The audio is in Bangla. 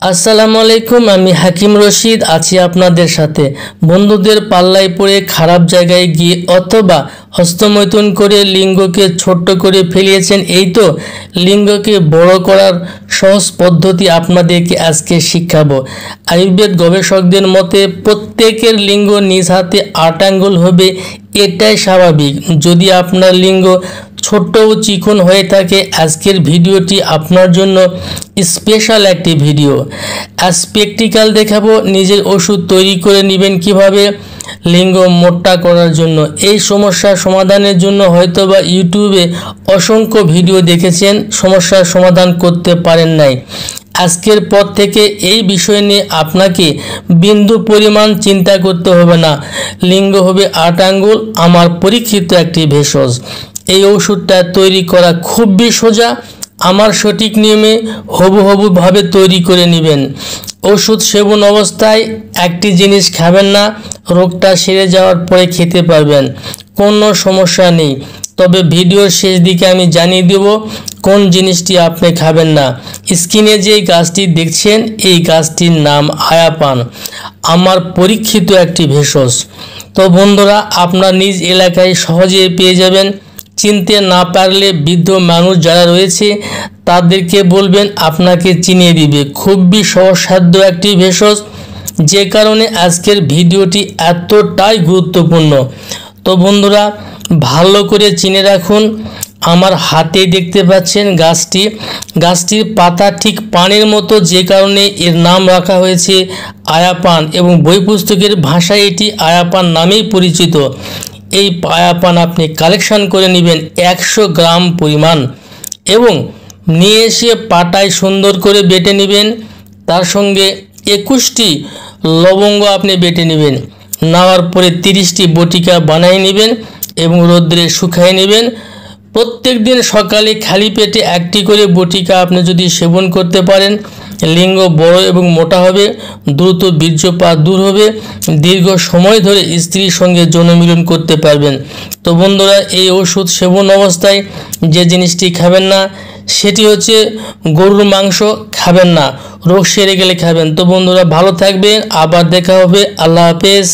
আসসালামু আলাইকুম। আমি হাকিম রশিদ আছি আপনাদের সাথে। বন্ধুদের পাল্লায় পড়ে খারাপ জায়গায় গিয়ে অথবা হস্তমৈথুন করে লিঙ্গকে ছোট্ট করে ফেলিয়েছেন, এই তো লিঙ্গকে বড় করার সহজ পদ্ধতি আপনাদেরকে আজকে শিখাবো। আয়ুর্বেদ গবেষকদের মতে প্রত্যেকের লিঙ্গ নিজ হাতে 8 আঙ্গুল হবে, এটাই স্বাভাবিক। যদি আপনার লিঙ্গ ছোট্ট ও চিকন হয়ে থাকে, আজকের ভিডিওটি আপনার জন্য স্পেশাল একটি ভিডিও। আজ প্র্যাকটিক্যাল দেখাবো নিজের ওষুধ তৈরি করে নেবেন কিভাবে লিঙ্গ মোটা করার জন্য। এই সমস্যার সমাধানের জন্য হয়তোবা ইউটিউবে অসংখ্য ভিডিও দেখেছেন, সমস্যার সমাধান করতে পারেন নাই। আজকের পর থেকে এই বিষয় নিয়ে আপনাকে বিন্দু পরিমাণ চিন্তা করতে হবে না। লিঙ্গ হবে 8 আঙ্গুল, আমার পরীক্ষিত একটি ভেষজ। এই ওষুধটা তৈরি করা খুবই সোজা। আমার সঠিক নিয়মে হবুভাবে তৈরি করে নেবেন। ওষুধ সেবন অবস্থায় একটি জিনিস খাবেন না, রোগটা সেরে যাওয়ার পরে খেতে পারবেন, কোনো সমস্যা নেই। তবে ভিডিওর শেষ দিকে আমি জানিয়ে দেব কোন জিনিসটি আপনি খাবেন না। স্ক্রিনে যে গাছটি দেখছেন, এই গাছটির নাম আয়াপান, আমার পরীক্ষিত একটি ভেষজ। তো বন্ধুরা, আপনার নিজ এলাকায় সহজে পেয়ে যাবেন। চিনতে না পারলে বৃদ্ধ মানুষ যারা রয়েছে তাদেরকে বলবেন, আপনাকে চিনিয়ে দিবে। খুবই সহজসাধ্য একটি ভেষজ, যে কারণে আজকের ভিডিওটি এতটাই গুরুত্বপূর্ণ। তো বন্ধুরা, ভালো করে চিনে রাখুন। আমার হাতে দেখতে পাচ্ছেন গাছটির পাতা ঠিক পানের মতো, যে কারণে এর নাম রাখা হয়েছে আয়াপান, এবং বই পুস্তকের ভাষায় এটি আয়াপান নামেই পরিচিত। এই আয়াপান আপনি কালেকশন করে নেবেন 100 গ্রাম পরিমাণ, এবং নিয়ে এসে পাটায় সুন্দর করে বেটে নেবেন। তার সঙ্গে 21টি লবঙ্গ আপনি বেটে নেবেন। নেওয়ার পরে 30টি বটিকা বানিয়ে নেবেন এবং রোদ্রে শুকিয়ে নেবেন। প্রত্যেক দিন সকালে খালি পেটে 1টি করে বটিকা আপনি যদি সেবন করতে পারেন, লিঙ্গ বড় এবং মোটা হবে, দ্রুত বীর্যপাত দূর হবে, দীর্ঘ সময় ধরে স্ত্রীর সঙ্গে যৌন মিলন করতে পারবেন। তো বন্ধুরা, এই ওষুধ সেবন অবস্থায় যে জিনিসটি খাবেন না সেটি হচ্ছে গরুর মাংস খাবেন না, রোগ সেরে গেলে খাবেন। তো বন্ধুরা, ভালো থাকবেন, আবার দেখা হবে। আল্লাহ হাফেজ।